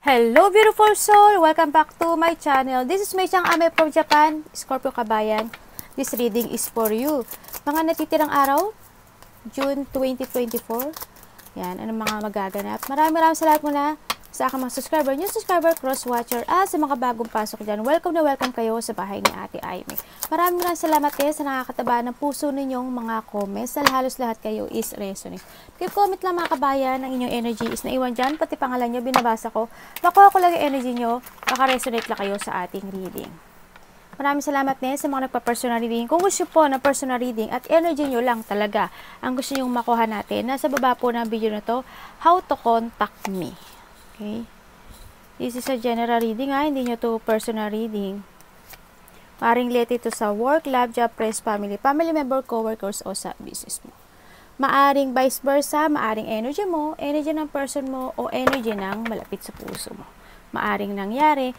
Hello beautiful soul! Welcome back to my channel. This is Mei Chang Ame from Japan, Scorpio Kabayan. This reading is for you. Mga natitirang araw, June 2024. Yan, anong mga magaganap. Maraming salamat muna sa aking mga subscriber, new subscriber, cross-watcher, at sa mga bagong pasok dyan. Welcome na welcome kayo sa bahay ni Ate Aimee. Maraming salamat kayo sa nakakataba ng puso ninyong mga comments. Halos lahat kayo is resonate. Comment lang mga kabayan, ang inyong energy is naiwan dyan, pati pangalan nyo, binabasa ko. Makuha ko lang yung energy nyo, baka resonate lang kayo sa ating reading. Maraming salamat din sa mga nagpa-personal reading. Kung gusto po ng personal reading at energy nyo lang talaga ang gusto nyong makuha natin, nasa baba po ng video na to, how to contact me. Okay? This is a general reading hindi nyo to personal reading. Maaring related to sa work, love, job, friends, family member, co-workers o sa business mo. Maaring vice versa, maaring energy mo, energy ng person mo, o energy ng malapit sa puso mo. Maaring nangyayari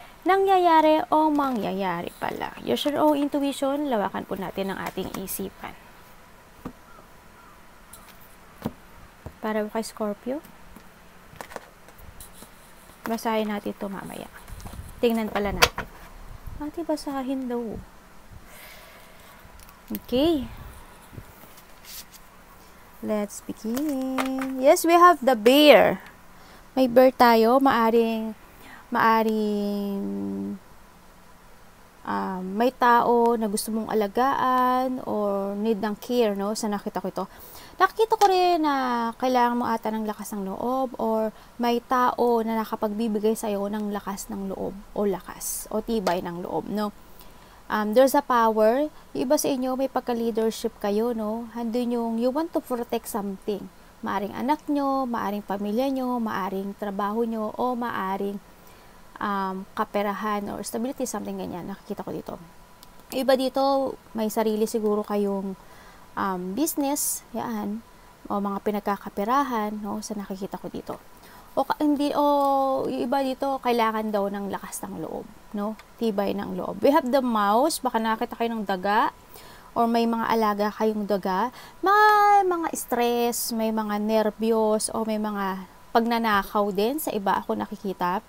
o mangyayari pala. Use your own intuition, lawakan po natin ang ating isipan. Para kay Scorpio, basahin natin ito mamaya. Tingnan pala natin. Basahin daw. Okay. Let's begin. Yes, we have the bear. May bear tayo. Maaring may tao na gusto mong alagaan or need ng care, no? Sa nakita ko ito. Nakikita ko rin na kailangan mo ata ng lakas ng loob or may tao na nakapagbibigay sa'yo ng lakas ng loob o tibay ng loob, no? There's a power. Yung iba sa inyo, may pagka-leadership kayo, no? Handun yung you want to protect something. Maaring anak nyo, maaring pamilya nyo, maaring trabaho nyo, o maaring kaperahan or stability, something ganyan. Nakikita ko dito. Yung iba dito, may sarili siguro kayong business, yan, o mga pinagkakaperahan, no, sa nakikita ko dito. Yung iba dito, kailangan daw ng lakas ng loob, no, tibay ng loob. We have the mouse, baka nakita kayo ng daga, or may mga alaga kayong daga, may mga stress, may mga nervyos, o may mga pagnanakaw din, sa iba ako nakikita.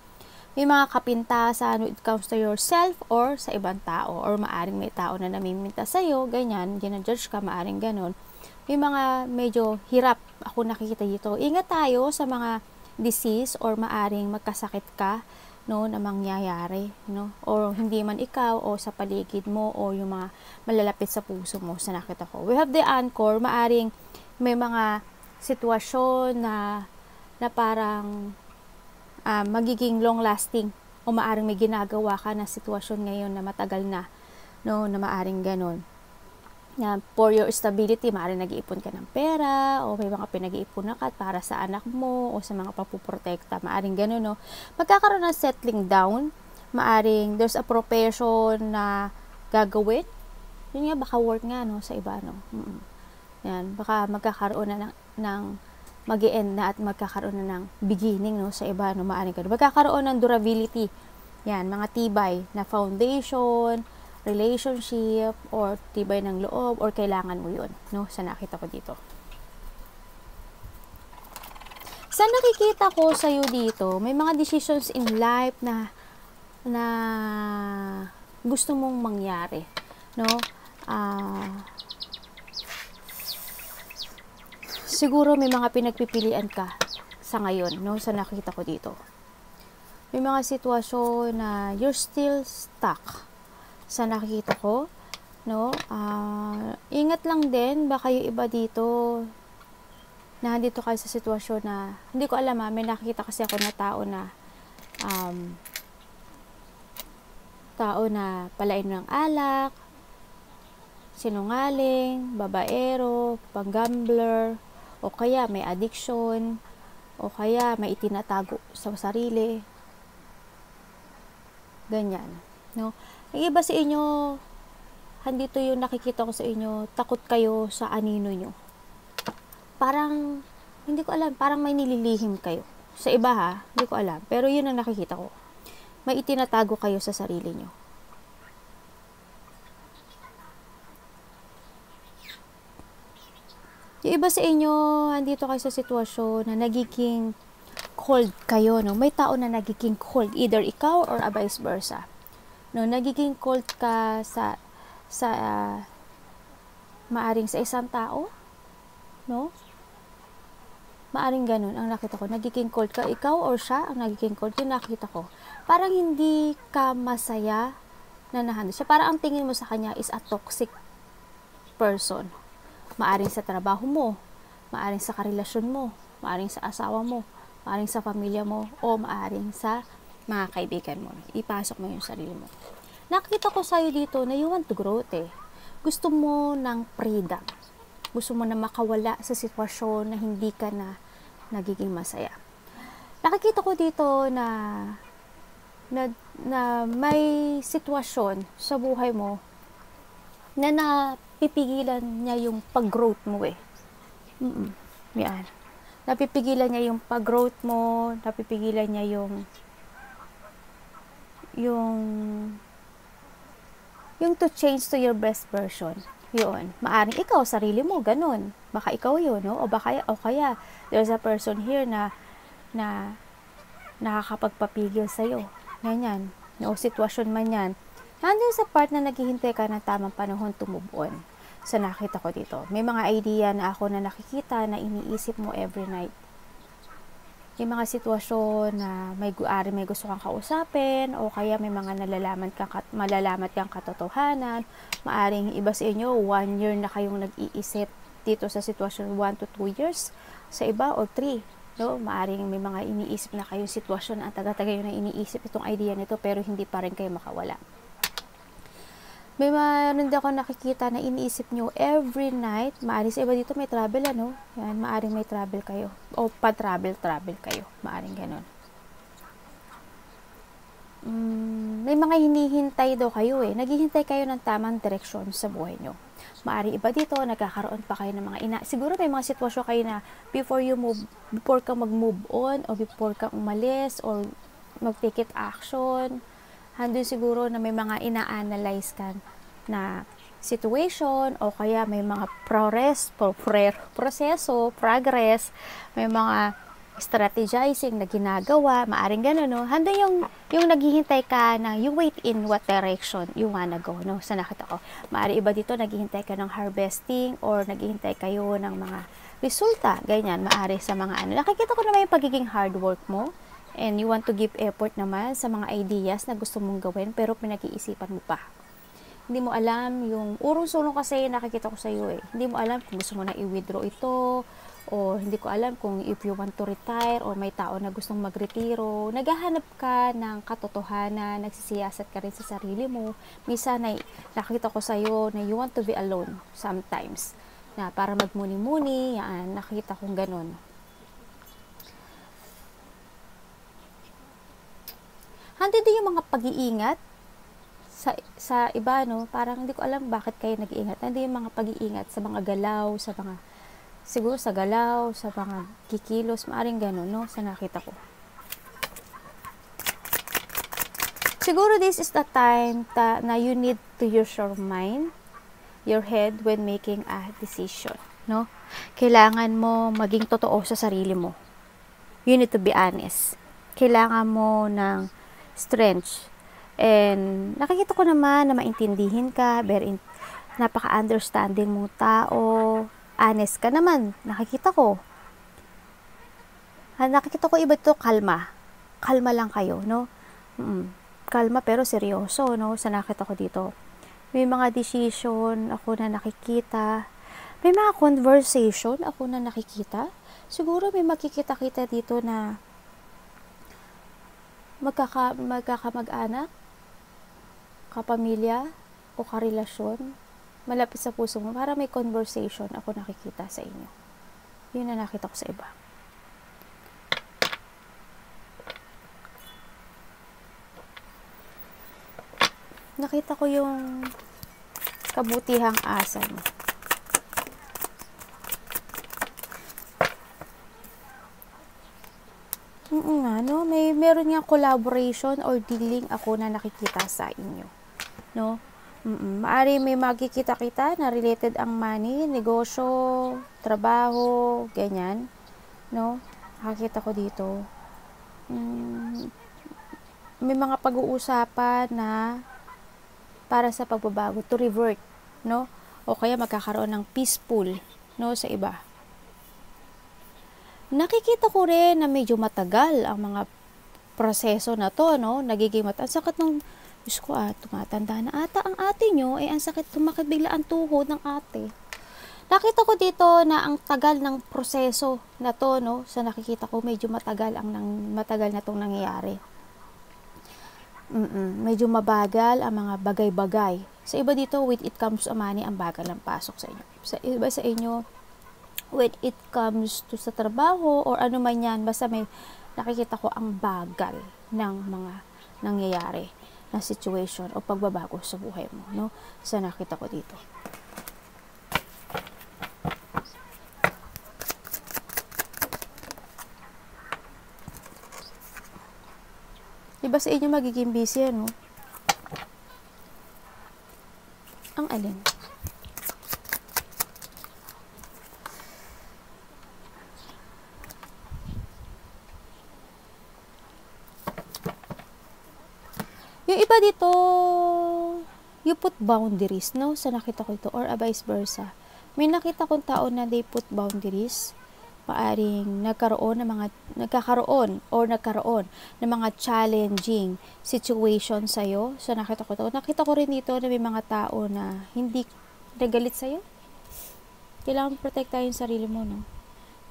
May mga kapintasan when it comes to yourself or sa ibang tao. Or maaring may tao na namiminta sa'yo, ganyan, ginajudge ka, maaring ganon. May mga medyo hirap ako nakikita dito. Ingat tayo sa mga disease or maaring magkasakit ka, no, na mangyayari, no? Or hindi man ikaw o sa paligid mo o yung mga malalapit sa puso mo sa nakita ko. We have the anchor, maaring may mga sitwasyon na parang magiging long lasting o maaring may ginagawa ka na sitwasyon ngayon na matagal na, no, na maaring ganon. For your stability, maaring nag-iipon ka ng pera o may mga pinag-iipon ka para sa anak mo o sa mga papuprotekta, maaring ganon, no. Magkakaroon ng settling down, maaring there's a profession na gagawin, yun nga, baka work nga, no, sa iba, no. Yan, baka magkakaroon na ng mag-i-end na at magkakaroon na ng beginning, no, sa iba, no, maaring ganun. Magkakaroon ng durability. Yan, mga tibay na foundation, relationship, or tibay ng loob, or kailangan mo yun, no, sa nakita ko dito. Sa nakikita ko sa'yo dito, may mga decisions in life na gusto mong mangyari, no. Siguro may mga pinagpipilian ka sa ngayon, no, sa nakita ko dito. May mga sitwasyon na you're still stuck sa nakikita ko, no. Ingat lang din, baka yung iba dito na nandito kayo sa sitwasyon na hindi ko alam, may nakikita kasi ako na tao na palain ng alak, sinungaling, babaero, panggambler, o kaya may addiction, o kaya may itinatago sa sarili, ganyan, no. Ang iba sa inyo, handito yung nakikita ko sa inyo, takot kayo sa anino nyo. Parang, hindi ko alam, parang may nililihim kayo. Sa iba hindi ko alam, pero yun ang nakikita ko. May itinatago kayo sa sarili nyo. Yung iba sa inyo, andito kayo sa sitwasyon na nagiging cold kayo, no? May tao na nagiging cold, either ikaw or vice versa. No, nagiging cold ka maaring sa isang tao, no? Maaring ganun ang nakita ko. Nagiging cold ka, ikaw or siya ang nagiging cold. Yung nakita ko. Parang hindi ka masaya na nahandle siya. Parang ang tingin mo sa kanya is a toxic person. Maaring sa trabaho mo, maaring sa karelasyon mo, maaring sa asawa mo, maaring sa pamilya mo, o maaring sa mga kaibigan mo. Ipasok mo yung sarili mo. Nakita ko sa'yo dito na you want to grow Gusto mo ng freedom. Gusto mo na makawala sa sitwasyon na hindi ka na nagiging masaya. Nakikita ko dito na may sitwasyon sa buhay mo na napipigilan niya yung pag-growth mo Yan. Napipigilan niya yung pag-growth mo, napipigilan niya yung to change to your best version. Yun. Maaring ikaw, sarili mo, ganun. Baka ikaw yun, no? O kaya, there's a person here na nakakapagpapigil sa'yo. Ganyan. O sitwasyon man yan. Nandun sa part na naghihintay ka ng tamang panahon to move on. So, nakita ko dito. May mga idea na ako na nakikita na iniisip mo every night. May mga sitwasyon na may gusto kang kausapin o kaya may mga malalaman kang katotohanan. Maaring iba sa inyo, 1 year na kayong nag-iisip dito sa sitwasyon, 1 to 2 years. Sa iba, or 3. No? Maaring may mga iniisip na kayong sitwasyon na ang taga-taga yun na iniisip itong idea nito pero hindi pa rin kayo makawala. May meron din ako nakikita na iniisip nyo every night. Maaring sa iba dito may travel, ano? Yan, maaring may travel kayo. O pa-travel kayo. Maaring ganun. May mga hinihintay daw kayo Naghihintay kayo ng tamang direksyon sa buhay nyo. Maaring iba dito, nagkakaroon pa kayo ng mga siguro may mga sitwasyon kayo na before ka mag-move on, o before ka umalis, or mag-take it action, handun siguro na may mga ina-analyze ka na situation, o kaya may mga proseso, progress, may mga strategizing na ginagawa, maaring gano'n, no? Handun yung naghihintay ka na you wait in what direction you wanna go, no? Sa nakita ko. Maaring iba dito, naghihintay ka ng harvesting, or naghihintay kayo ng mga resulta, ganyan, maaari sa mga Nakikita ko naman yung pagiging hard work mo, and you want to give effort naman sa mga ideas na gusto mong gawin pero pinag-iisipan mo pa. Hindi mo alam yung urong-sulong kasi nakikita ko sa iyo Hindi mo alam kung gusto mo na i-withdraw ito, o hindi ko alam kung if you want to retire, o may tao na gustong magretiro. Naghahanap ka ng katotohanan, nagsisiyasat ka rin sa sarili mo. Minsan ay nakikita ko sa iyo na you want to be alone sometimes. Na para magmuni-muni, yan, nakikita kong ganun. Handi din yung mga pag-iingat sa iba, no? Parang hindi ko alam bakit kayo nag-iingat. Handi yung mga pag-iingat sa mga galaw, siguro sa galaw, sa mga kikilos, maaring gano'n, no? Sa nakita ko. Siguro this is the time na you need to use your mind, your head when making a decision, no? Kailangan mo maging totoo sa sarili mo. You need to be honest. Kailangan mo ng strength. And nakikita ko naman na maintindihin ka, napaka-understanding mong tao, honest ka naman, nakikita ko iba ito, kalma lang kayo, no? Kalma pero seryoso, no? Sa nakita ko dito, may mga decision ako na nakikita, may mga conversation ako na nakikita, siguro may makikita-kita dito na magkakamag-anak, kapamilya, o karelasyon, malapit sa puso mo, para may conversation ako nakikita sa inyo. Yun na nakita ko sa iba. Nakita ko yung kabutihang asa mo. No? Meron nga collaboration or dealing ako na nakikita sa inyo. No? Maari may makikita-kita na related ang money, negosyo, trabaho, ganyan. No? Nakikita ko dito. may mga pag-uusapan na para sa pagbabago, to revert, no? O kaya magkakaroon ng peaceful, no, sa iba. Nakikita ko rin na medyo matagal ang mga proseso na to, no? Nagiging ang sakit ng, Diyos ko, tumatanda na ata ang ate nyo, ang sakit, tumakit bigla ang tuhod ng ate. Nakita ko dito na ang tagal ng proseso na to, no? Sa nakikita ko, medyo matagal na tong nangyayari. Medyo mabagal ang mga bagay-bagay. Sa iba dito, with it comes to money, ang bagal ng pasok sa inyo. Sa iba sa inyo, when it comes to sa trabaho or ano man yan, basta may nakikita ko ang bagal ng mga nangyayari na situation o pagbabago sa buhay mo, no? Sa nakita ko dito. Iba sa inyo magiging busy, no? Ang alin? Yung iba dito, you put boundaries, no? Sa nakita ko ito, or vice versa. May nakita kong tao na they put boundaries. Maaring nagkaroon ng mga challenging situation sa'yo. So, nakita ko ito. Nakita ko rin dito na may mga tao na hindi nagalit sa'yo. Kailangan protektahin yung sarili mo, no?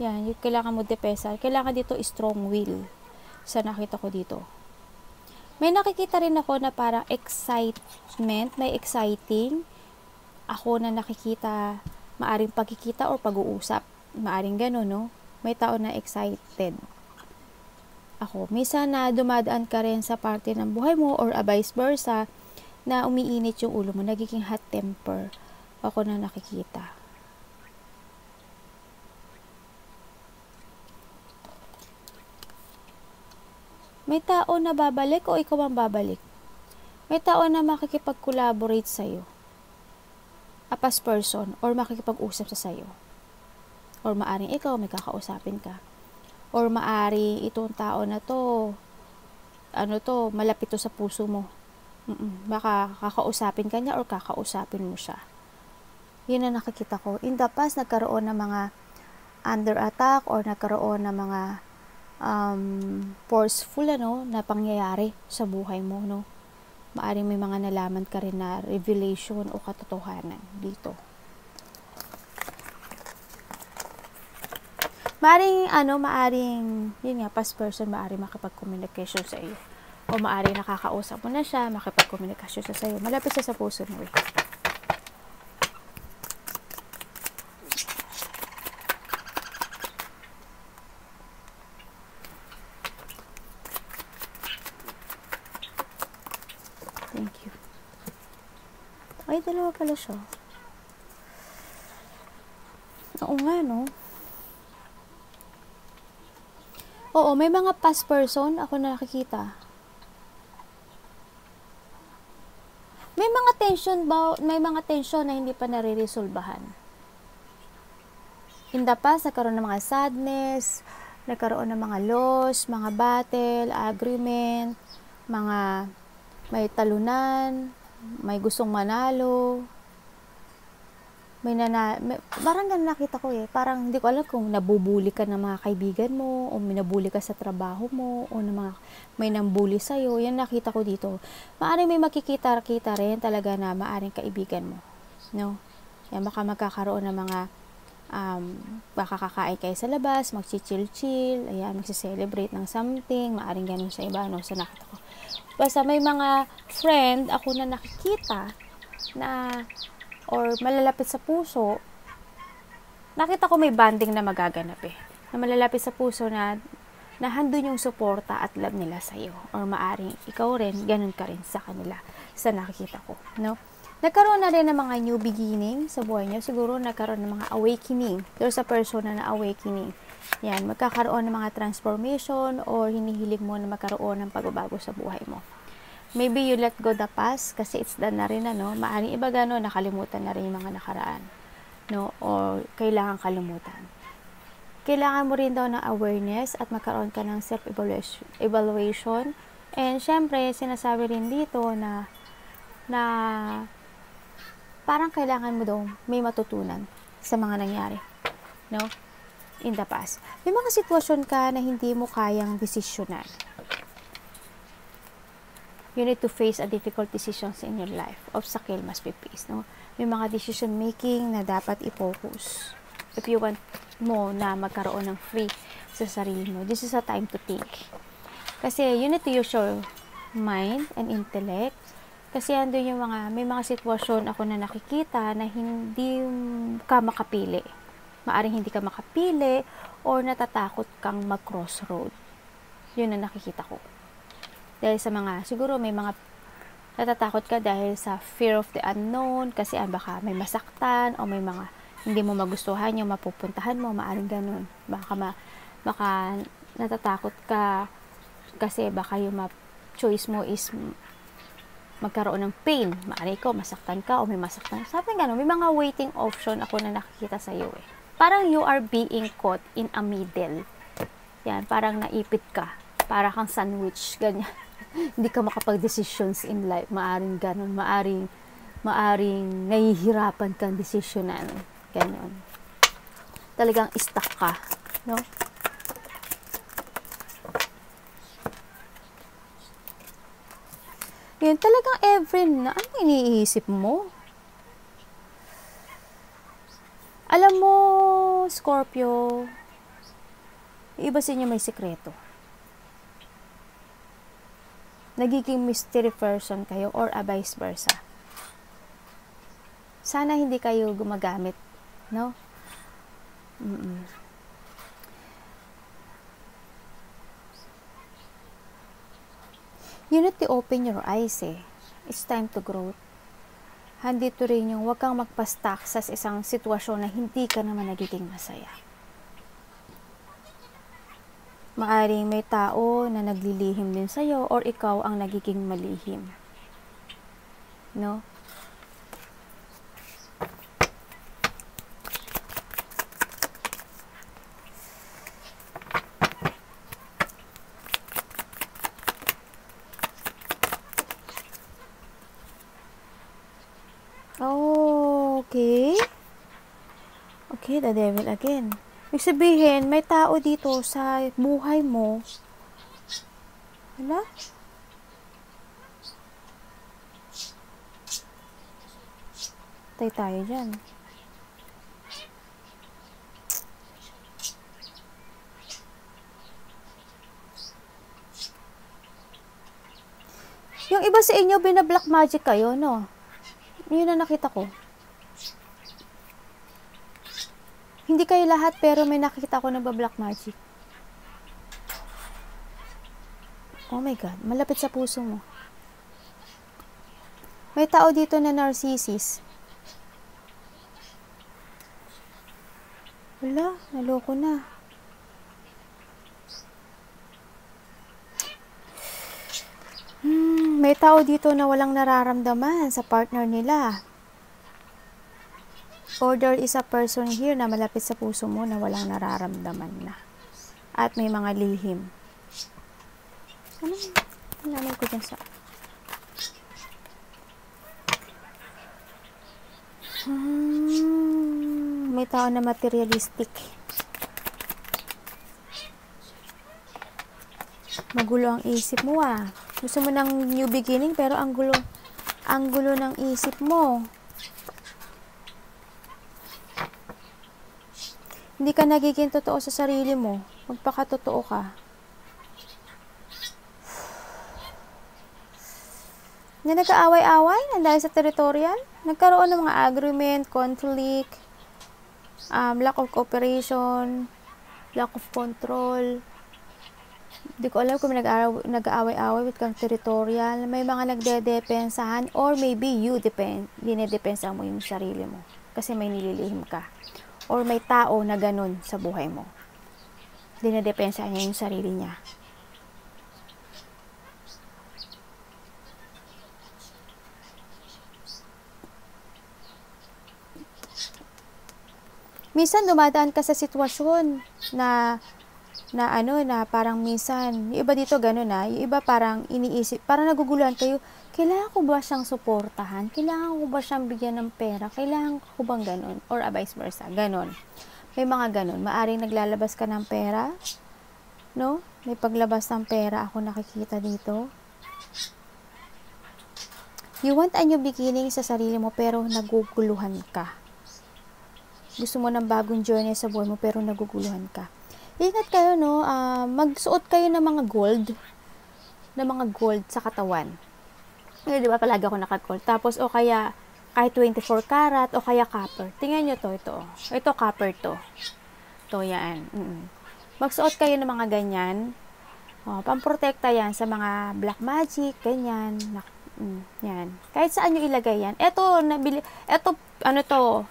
Yan, yung kailangan mo depesa. Kailangan dito strong will. Sa nakita ko dito. May nakikita rin ako na parang excitement, may exciting. Ako na nakikita, maaring pagkikita or pag-uusap. Maaring gano'n, no? May tao na excited. Ako, minsan na dumadaan ka rin sa parte ng buhay mo or vice versa, na umiinit yung ulo mo, nagiging hot temper. Ako na nakikita. May tao na babalik o ikaw ang babalik? May tao na makikipag-collaborate sa'yo. A past person or makikipag-usap sa sa'yo. Or maaring ikaw, may kakausapin ka. Or maaring itong tao na to, malapit to sa puso mo. Baka kakausapin ka niya or kakausapin mo siya. Yun ang nakikita ko. In the past, nagkaroon ng mga under attack or nagkaroon ng mga forceful, na pangyayari sa buhay mo, no? Maaring may mga nalaman ka rin na revelation o katotohanan dito. Maaring, yun nga, past person, maaring makipag-communication sa iyo. O maaring nakakausap mo na siya, makipag-communication sa iyo. Malapit siya sa puso mo, Thank you. Ay, dalawa pala siya. Oo nga, no? Oo, may mga past person ako na nakikita. May mga tension na hindi pa nare-resolbahan. In the past, nagkaroon ng mga sadness, nagkaroon ng mga loss, mga battle, agreement, mga may talunan, may gustong manalo, parang ganun nakita ko parang hindi ko alam kung nabubuli ka ng mga kaibigan mo o minabuli ka sa trabaho mo o may nambuli sa'yo. Yan nakita ko dito. Maaring may makikita-kita rin talaga na maaring kaibigan mo, no? Yan, baka magkakaroon ng mga baka kakain kayo sa labas, magchichill-chill, ayan, magsi-celebrate ng something, maaring ganun sa iba, no? Sa nakita ko. Basta may mga friend ako na nakikita na or malalapit sa puso, nakita ko may bonding na magaganap na malalapit sa puso na handun yung suporta at love nila sa'yo. Or maaring ikaw rin, ganun ka rin sa kanila sa nakikita ko, no? Nagkaroon na rin ng mga new beginning sa buhay niyo. Siguro nagkaroon ng mga awakening. There's a person na awakening. Yan, magkakaroon ng mga transformation or hinihilig mo na magkaroon ng pagbabago sa buhay mo. Maybe you let go the past kasi it's done na rin, maaring iba nakalimutan na rin yung mga nakaraan, no? Or kailangan kalimutan. kailangan mo rin daw ng awareness at magkaroon ka ng self-evaluation. And syempre, sinasabi rin dito na parang kailangan mo daw may matutunan sa mga nangyari, no? In the past. May mga sitwasyon ka na hindi mo kayang desisyonan. You need to face a difficult decisions in your life. Obstacle must be faced, no? May mga decision making na dapat i-focus. If you want mo na magkaroon ng free sa sarili mo, this is a time to think. Kasi you need to use your mind and intellect. Kasi andun yung may mga sitwasyon ako na nakikita na hindi ka makapili. Maaring hindi ka makapili or natatakot kang mag-crossroad. Yun ang nakikita ko. Dahil sa siguro may mga natatakot ka dahil sa fear of the unknown, kasi baka may masaktan o may mga hindi mo magustuhan yung mapupuntahan mo, maaring ganun. Baka natatakot ka kasi baka yung choice mo is magkaroon ng pain. Maaari ko, masaktan ka o may masaktan. Sabi nga, may mga waiting option ako na nakikita sa iyo eh. Parang you are being caught in a middle. Yan, parang naipit ka. Para kang sandwich, ganyan. Hindi ka makapag-decisions in life. Maaring ganun. Maaring nahihirapan kang desisyonan. Ganun. Talagang stuck ka. No? Yun, talagang ano iniisip mo? Alam mo, Scorpio, iba sa inyo may sikreto. Nagiging mystery person kayo or vice versa. Sana hindi kayo gumagamit, no? You need to open your eyes eh. It's time to grow. Handito rin yung huwag kang magpa-stuck sa isang sitwasyon na hindi ka naman nagiging masaya. Maaring may tao na naglilihim din sa'yo or ikaw ang nagiging malihim. No? Oh, okay. Okay, the devil again. Ibig sabihin, may tao dito sa buhay mo. Wala? Tay tayo dyan. Yung iba sa inyo, bina-black magic kayo, no? Yun na nakita ko. Hindi kayo lahat, pero may nakikita ko nagba-black magic. Oh my God, malapit sa puso mo. May tao dito na narcissist. Wala, naloko na. May tao dito na walang nararamdaman sa partner nila. Or there is a person here na malapit sa puso mo na walang nararamdaman na. At may mga lihim. Ano? Tingnan ko dyan sa... may tao na materialistic. Magulo ang isip mo ah. Gusto mo ng new beginning pero ang gulo ng isip mo. Hindi ka nagiging totoo sa sarili mo. Magpakatotoo ka. Na nag-aaway-away dahil sa territorial, nagkaroon ng mga agreement, conflict, lack of cooperation, lack of control. Hindi ko alam kung nag-aaway-away with kang territorial. May mga nagdedepensahan or maybe you dinidepensa mo yung sarili mo. Kasi may nililihim ka. Or may tao na ganun sa buhay mo. Dinidepensa niya yung sarili niya. Minsan dumadaan ka sa sitwasyon na na parang minsan, yung iba dito gano'n yung iba parang iniisip, parang naguguluhan kayo, kailangan ko ba siyang suportahan? Kailangan ko ba siyang bigyan ng pera? Kailangan ko bang gano'n? Or vice versa, gano'n. May mga gano'n. Maaring naglalabas ka ng pera, no? May paglabas ng pera ako nakikita dito. You want a new beginning sa sarili mo pero naguguluhan ka. Gusto mo ng bagong journey sa buhay mo pero naguguluhan ka. Ingat kayo, no? Magsuot kayo ng mga gold sa katawan. Eh, di ba palagi ako naka-gold. Tapos, o kaya, kahit 24 karat, o kaya copper. Tingnan nyo to, ito. Ito, copper to. Ito, yan. Magsuot kayo ng mga ganyan. Pamprotekta yan sa mga black magic, ganyan. Yan. Kahit saan nyo ilagay yan. Ito, ano to,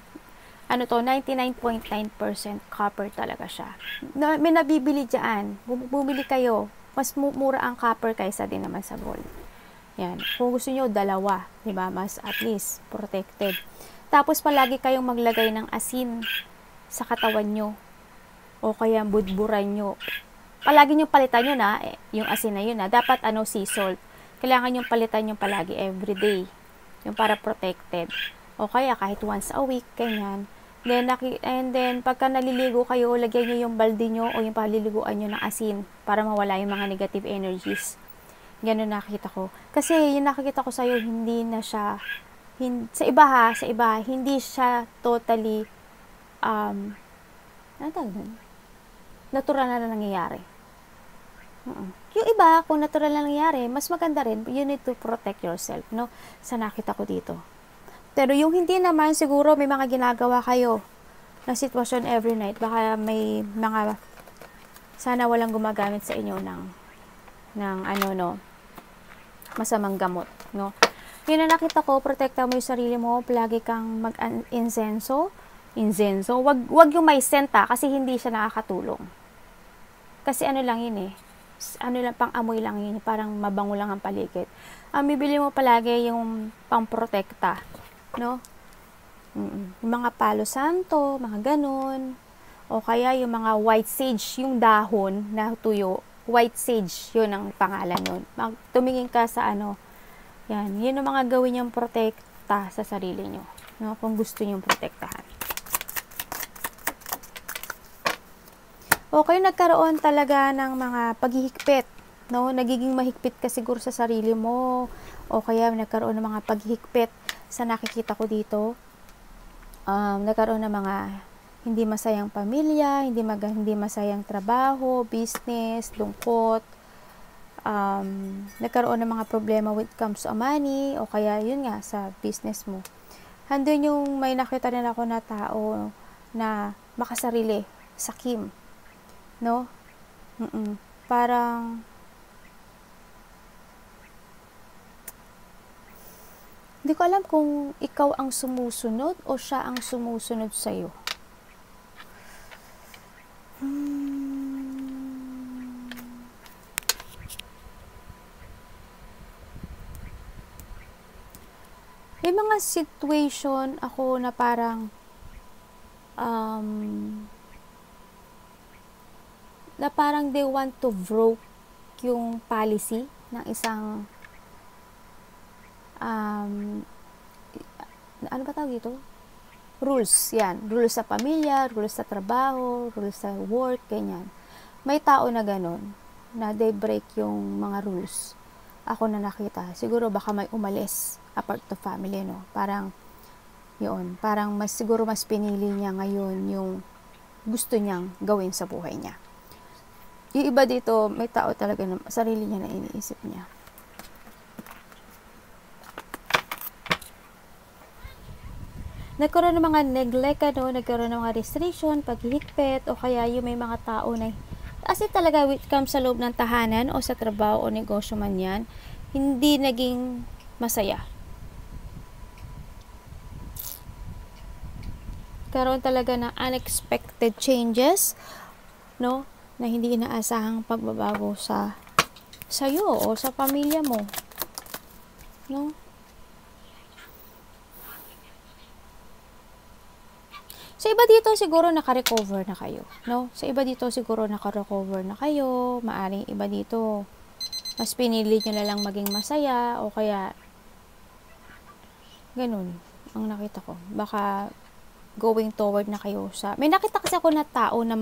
99.9% copper talaga siya. May nabibili dyan. Bumili kayo. Mas mura ang copper kaysa din naman sa gold. Yan. Kung gusto nyo, dalawa. Diba? Mas at least protected. Tapos palagi kayong maglagay ng asin sa katawan nyo. O kaya budburan nyo. Palagi nyo palitan nyo na, yung asin na yun dapat sea salt. Kailangan nyo palitan nyo palagi everyday. Yung para protected. O kaya kahit once a week, ganyan. And then, pagka naliligo kayo, lagyan nyo yung balde nyo o yung paliliguan nyo ng asin para mawala yung mga negative energies. Ganun nakikita ko. Kasi yung nakikita ko sa'yo, hindi na siya, sa iba, hindi siya totally, natural na nangyayari. Yung iba, kung natural na nangyayari, mas maganda rin, you need to protect yourself, no? Sa nakita ko dito. Pero yung hindi naman, siguro may mga ginagawa kayo na sitwasyon every night. Baka may mga, sana walang gumagamit sa inyo ng masamang gamot, no? Yun na nakita ko, protekta mo yung sarili mo, palagi kang mag-insenso. Wag yung may scent kasi hindi siya nakakatulong. Kasi lang yun pang-amoy lang yun, parang mabango lang ang paligid. Ang bibili mo palagi yung pang-protekta. No? Yung mga palo santo, mga ganun. O kaya yung mga white sage, yung dahon na tuyo. White sage, yun ang pangalan nun. Tumingin ka sa yan. Yun ang mga gawin niyong protekta sa sarili niyo. No? Kung gusto niyong protektahan. Okay, nagkaroon talaga ng mga paghihigpit. No? Nagiging mahigpit ka siguro sa sarili mo. O kaya nagkaroon ng mga paghihigpit sa nakikita ko dito. Nagkaroon ng mga hindi masayang pamilya, hindi masayang trabaho, business, lungkot. Nagkaroon ng mga problema when it comes to money, o kaya yun nga, sa business mo. Handun yung may nakita rin ako na tao na makasarili, sakim. No? Parang hindi ko alam kung ikaw ang sumusunod o siya ang sumusunod sa'yo. May mga situation ako na parang they want to broke yung policy ng isang ano ba tawag dito? Rules, yan. Rules sa pamilya, rules sa trabaho, rules sa work, ganyan. May tao na ganun, na they break yung mga rules. Ako na nakita. Siguro baka may umalis apart to family, no? Parang, yun. Parang siguro mas pinili niya ngayon yung gusto niyang gawin sa buhay niya. Yung iba dito, may tao talaga na sarili niya na iniisip niya. Nagkaroon ng mga neglect, nagkaroon ng mga restriction, paghihigpit, o kaya yung may mga tao na, kasi talaga when it comes sa loob ng tahanan o sa trabaho o negosyo man yan, hindi naging masaya. Karoon talaga ng unexpected changes, no? Na hindi inaasahang pagbabago sa sa'yo o sa pamilya mo, no? Sa iba dito, siguro naka-recover na kayo, no? Sa iba dito, siguro naka-recover na kayo. Maaring iba dito, mas pinili nyo na lang maging masaya, o kaya, ganun, ang nakita ko. Baka, going toward na kayo sa, may nakita kasi ako na tao na,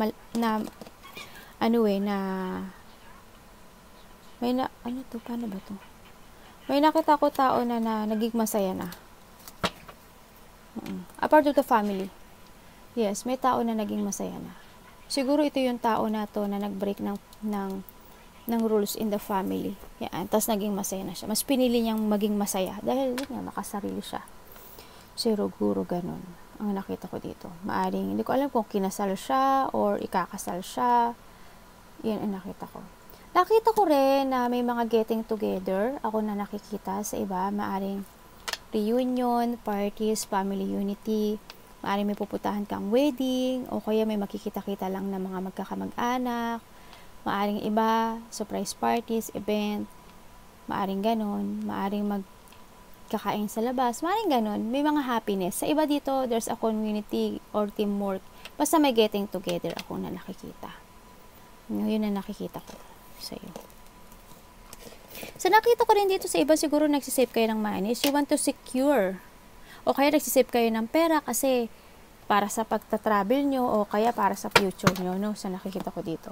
paano ba to? May nakita ko tao na naging masaya na. A part of the family. Yes, may tao na naging masaya na. Siguro ito yung tao na to na nag-break ng rules in the family. Yan, tapos naging masaya na siya. Mas pinili niyang maging masaya dahil yun nga, makasarili siya. Siguro ganun ang nakita ko dito. Maaring, hindi ko alam kung kinasal siya or ikakasal siya. Yan ang nakita ko. Nakita ko rin na may mga getting together. Ako na nakikita sa iba. Maaring reunion, parties, family unity. Maaring may pupuntahan kang wedding, o kaya may makikita-kita lang ng mga magkakamag-anak. Maaring iba, surprise parties, event. Maaring ganon. Maaring magkakain sa labas. Maaring ganon. May mga happiness. Sa iba dito, there's a community or teamwork. Basta may getting together ako na nakikita. Yun na nakikita ko sa iyo. So, nakita ko rin dito sa iba, siguro nagsisave kayo ng money. You want to secure. O kaya nagsisave kayo ng pera kasi para sa pagta-travel nyo, o kaya para sa future nyo, no? So, nakikita ko dito.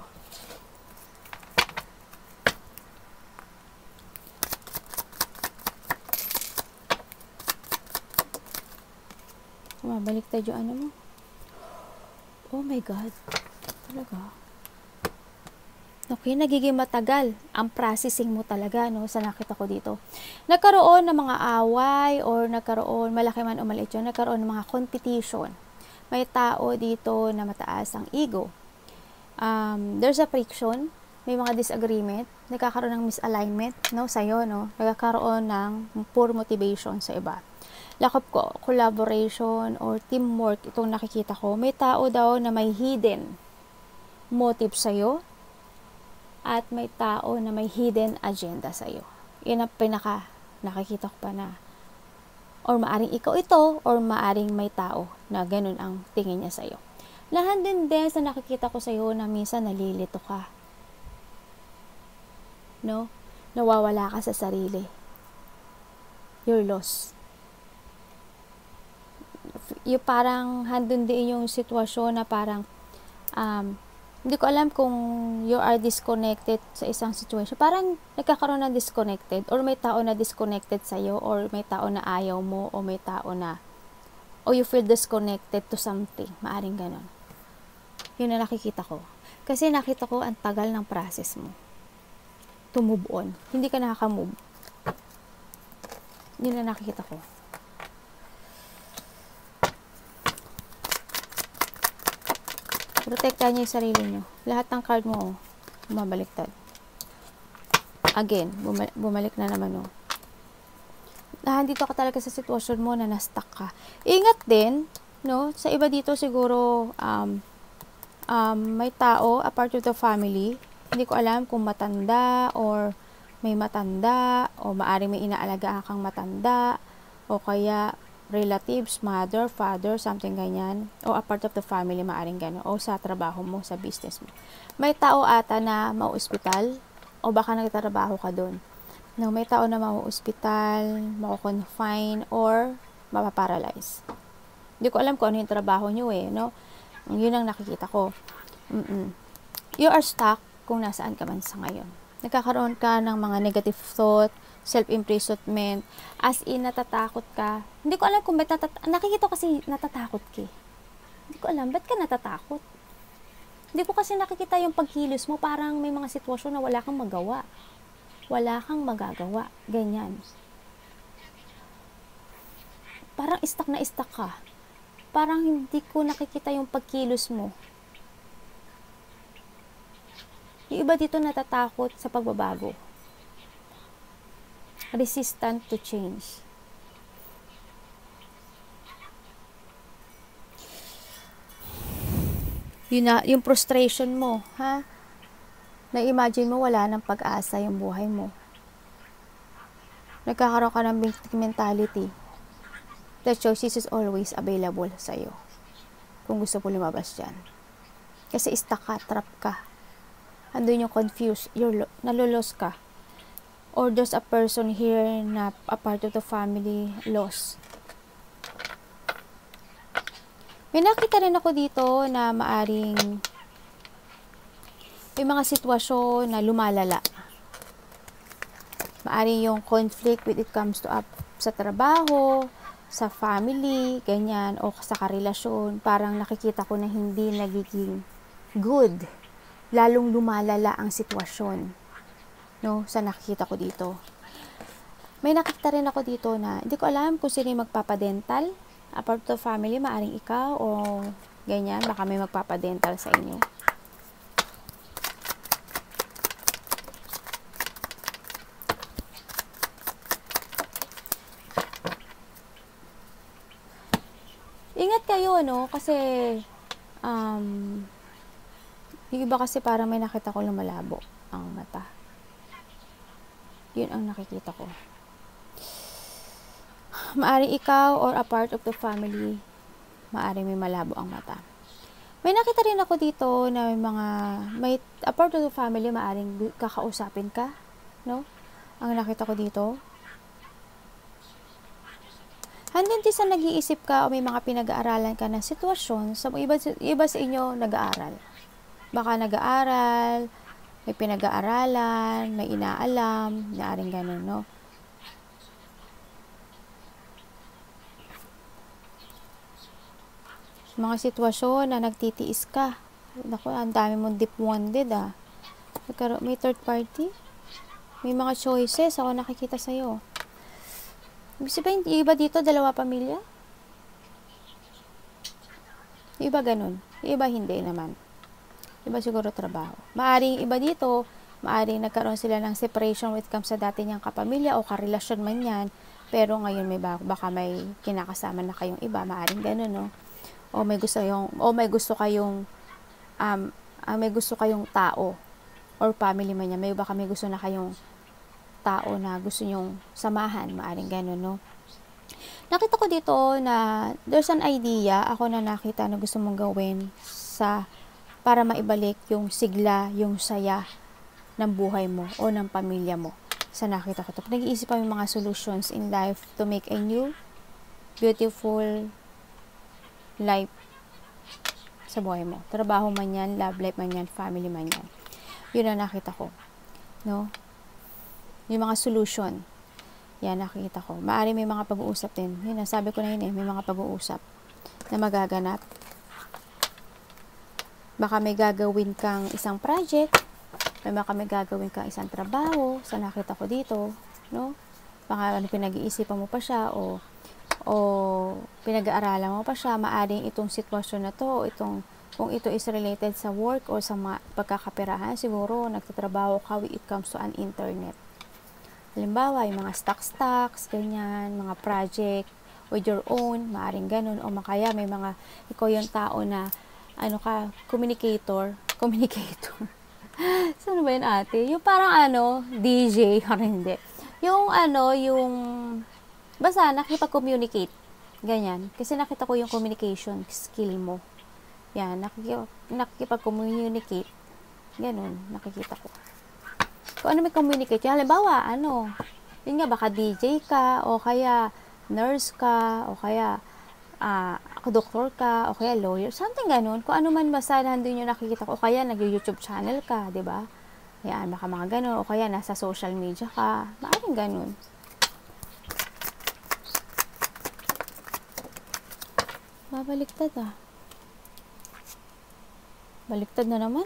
Baliktad yung ano mo. Oh my God. Talaga. Okay, nagiging matagal ang processing mo talaga, no? Sa nakita ko dito. Nagkaroon ng mga away, or nagkaroon, malaki man o maliit yun, nagkaroon ng mga competition. May tao dito na mataas ang ego. There's a friction, may mga disagreement, nagkakaroon ng misalignment, no? Sa'yo, no? Nagkakaroon ng poor motivation sa iba. Lack of collaboration or teamwork, itong nakikita ko. May tao daw na may hidden motive sa'yo, at may tao na may hidden agenda sa iyo. Yan ang pinaka nakikita ko pa na, or maaring ikaw ito, or maaring may tao na ganun ang tingin niya sa iyo. Lahat din sa nakikita ko sa iyo na minsan nalilito ka. No? Nawawala ka sa sarili. You're lost. Yung parang handun din yung sitwasyon na parang hindi ko alam kung you are disconnected sa isang situation. Parang nagkakaroon ng disconnected, or may tao na disconnected sa'yo, or may tao na ayaw mo, o may tao na, o you feel disconnected to something. Maaring ganon. Yun na nakikita ko. Kasi nakita ko ang tagal ng process mo to move on. Hindi ka nakaka-move. Yun na nakikita ko. Protektahan niyo yung sarili niyo. Lahat ng card mo, bumabaliktad. Again, bumalik na naman, Nandito ka talaga sa sitwasyon mo na na-stuck ka. Ingat din, no? Sa iba dito siguro, may tao, a part of the family, hindi ko alam kung matanda, or may matanda, o maaring may inaalagaan kang matanda, o kaya relatives, mother, father, something ganyan, o a part of the family, maaring gano'n, o sa trabaho mo, sa business mo. May tao ata na mau-ospital, o baka nagtatrabaho ka doon. No, may tao na mau-ospital, mau-confine, or mapaparalyze. Hindi ko alam kung ano yung trabaho nyo no? Yun ang nakikita ko. You are stuck kung nasaan ka man sa ngayon. Nagkakaroon ka ng mga negative thought, self-imprisonment, as in natatakot ka. Hindi ko alam kung nakikita ko kasi natatakot ka. Hindi ko alam, ba't ka natatakot? Hindi ko kasi nakikita yung pagkilos mo, parang may mga sitwasyon na wala kang magawa. Wala kang magagawa. Ganyan. Parang stuck na stuck ka. Parang hindi ko nakikita yung pagkilos mo. Yung iba dito natatakot sa pagbabago. Resistant to change. Yung frustration mo, na-imagine mo wala ng pag-asa yung buhay mo. Nagkakaroon ka ng victim mentality. The choices is always available sa'yo. kung gusto mo lumabas dyan. Kasi stuck ka, trap ka. Andun yung confused, nalulos ka. Or there's a person here na a part of the family lost. May nakita rin ako dito na maaring may mga sitwasyon na lumalala. Maaring yung conflict when it comes to sa trabaho, sa family, ganyan, o sa karelasyon, parang nakikita ko na hindi nagiging good. Lalong lumalala ang sitwasyon. No? Sa nakikita ko dito. May nakita rin ako dito na, hindi ko alam kung sino yung magpapadental. Apart to family, maaring ikaw o ganyan, baka may magpapadental sa inyo. Ingat kayo, no? Kasi, yung iba kasi parang may nakita ko lumalabo ang mata. Yun ang nakikita ko. Maaring ikaw or a part of the family, maaring may malabo ang mata. May nakita rin ako dito na may a part of the family, maaring kakausapin ka, no? Ang nakita ko dito. Hanggang din sa nag-iisip ka o may mga pinag-aaralan ka ng sitwasyon, sa iba sa inyo nag-aaral. Baka nag-aaral, may pinag-aaralan, may inaalam, naaring ganun, no? Mga sitwasyon na nagtitiis ka. Naku, ang dami mong deep-wounded, ah. May third party. May mga choices ako nakikita sa'yo. Ibig sabihin, yung iba dito, dalawa pamilya? Yung iba ganun. Yung iba hindi naman. Iba siguro trabaho. Maaring iba dito, maaring nagkaroon sila ng separation when it comes sa dati niyang kapamilya o karelasyon man yan, pero ngayon baka may kinakasama na kayong iba, maaring ganun, no? O may gusto kayong tao or family man yan, baka may gusto na kayong tao na gusto nyong samahan, maaring ganun, no? Nakita ko dito na there's an idea ako na nakita na gusto mong gawin para maibalik yung sigla, yung saya ng buhay mo o ng pamilya mo. Sa nakita ko to. Nag-iisip pa yung mga solutions in life to make a new, beautiful life sa buhay mo. Trabaho man yan, love life man yan, family man yan. Yun ang nakita ko. No? Yung mga solution. Yan, nakikita ko. Maaari may mga pag-uusap din. Yun, sabi ko na yun may mga pag-uusap na magaganap. Baka may gagawin kang isang project, baka may gagawin kang isang trabaho, sa nakita ko dito, no? Baka pinag-iisipan mo pa siya, o pinag-aaralan mo pa siya, maaring itong sitwasyon na to, kung ito is related sa work or sa mga pagkakaperahan, siguro nagtatrabaho ka when it comes to an internet. Halimbawa, yung mga stocks, ganyan, mga project with your own, maaring ganun, o makaya may mga, ikaw yung tao na, communicator. Saan ba yun, ate? Yung parang DJ, hindi. Basta nakipag-communicate. Ganyan. Kasi nakita ko yung communication skill mo. Yan, nakikipag-communicate. Ganun, nakikita ko. Kung ano may communicate, halimbawa, yun nga, baka DJ ka, o kaya nurse ka, o kaya doktor ka, o kaya lawyer, something ganun. Kung ano man basta nandun yung nakikita ko, o kaya nag-YouTube channel ka, diba? Yan, baka mga ganun, o kaya nasa social media ka, maaaring ganun. Babaliktad, Baliktad na naman.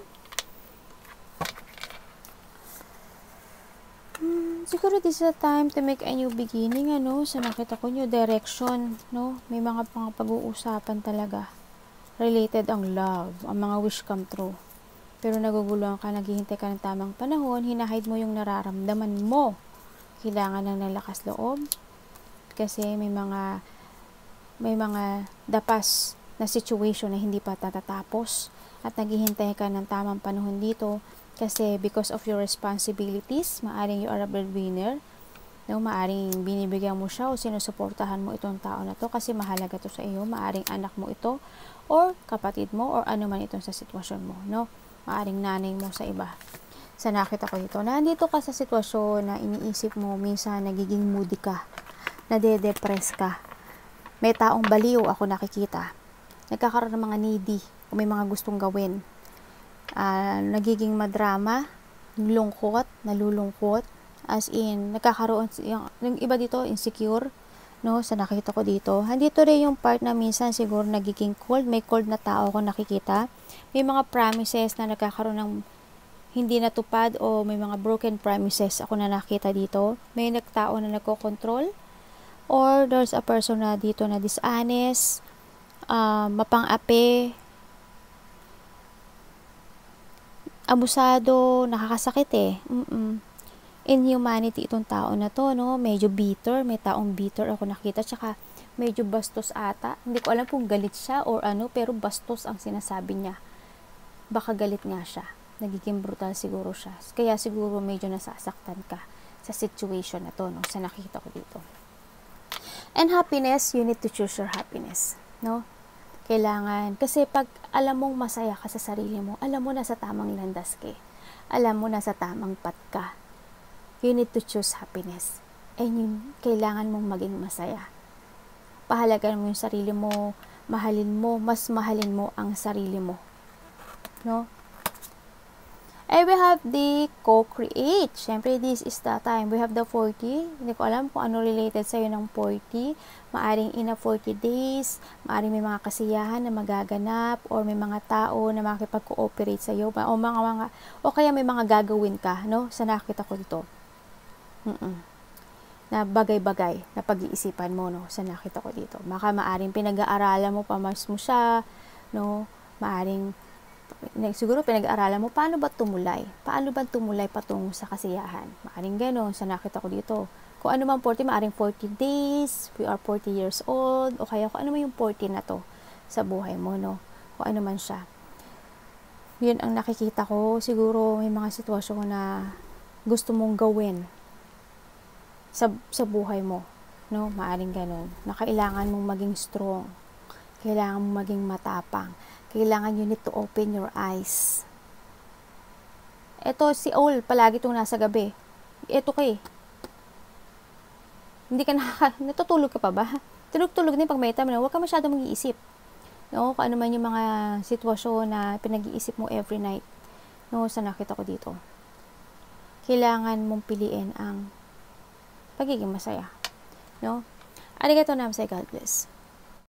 Siguro this is a time to make a new beginning, sa nakita ko new direction, no? May mga pag-uusapan talaga. Related ang love, ang mga wish come true. Pero naguguluhan ka, naghihintay ka ng tamang panahon, hinahide mo yung nararamdaman mo. Kailangan ng lakas loob. Kasi may mga dapas na situation na hindi pa tatatapos. At naghihintay ka ng tamang panahon dito. Kasi because of your responsibilities, maaring you are a breadwinner, No, maaring binibigyan mo siya o sinusuportahan mo itong tao na to kasi mahalaga to sa iyo. Maaring anak mo ito or kapatid mo or ano man itong sa sitwasyon mo, no? Maaring nanay mo sa iba. Sa nakita ko dito, nandito ka sa sitwasyon na iniisip mo, minsan nagiging moody ka, nade-depress ka. May taong baliw ako nakikita. Nagkakaroon ng mga needy o may mga gustong gawin. Nagiging madrama, lungkot, nalulungkot. As in, nagkakaroon, yung iba dito, insecure, no, sa nakita ko dito. Handito rin yung part na minsan siguro nagiging cold, may cold na tao ako nakikita. May mga promises na nagkakaroon ng hindi natupad o may mga broken promises ako na nakita dito. May nagtao na nagko-control or there's a person na dito na dishonest, mapang-api, abusado, nakakasakit eh. Inhumanity itong tao na to, no? Medyo bitter, may taong bitter ako nakita, tsaka medyo bastos ata. Hindi ko alam kung galit siya or ano, pero bastos ang sinasabi niya. Baka galit nga siya. Nagiging brutal siguro siya. Kaya siguro medyo nasasaktan ka sa situation na to, no? Sa nakita ko dito. And happiness, you need to choose your happiness, no? Kailangan, kasi pag alam mong masaya ka sa sarili mo, alam mo na sa tamang landas ka. Alam mo na sa tamang path ka. You need to choose happiness. And yun, kailangan mong maging masaya. Pahalagan mo yung sarili mo, mahalin mo, mas mahalin mo ang sarili mo. No? And we have the co-create. Siyempre, this is the time. We have the 40. Hindi ko alam kung ano related sa'yo ng 40. Maaring in a 40 days, maaring may mga kasiyahan na magaganap, or may mga tao na makikipag-cooperate sa'yo, o kaya may mga gagawin ka, no? Sa nakita ko dito. Na bagay-bagay na pag-iisipan mo, no, sa nakita ko dito. Maaring pinag-aaralan mo pa mas mo siya, no, maaring siguro pinag-aaralan mo paano ba tumulay patungo sa kasiyahan. Maaring gano'n sa nakita ko dito. Kung ano man 40, maaring 40 days, we are 40 years old, o kaya kung ano man yung 40 na to sa buhay mo, no, kung ano man siya. Yun ang nakikita ko. Siguro may mga sitwasyon na gusto mong gawin sa buhay mo, no? Maaring ganun. Na kailangan mong maging strong. Kailangan mong maging matapang. Kailangan you need to open your eyes. Ito si Owl, palagi itong nasa gabi. Ito kay. Hindi ka natutulog ka pa ba? Tulog-tulog din pag may time na huwag ka masyadong mag-iisip. No? Kung ano man yung mga sitwasyon na pinag-iisip mo every night. No? Sa nakita ko dito. Kailangan mong piliin ang pagiging masaya. No? Arigato namsay, God bless.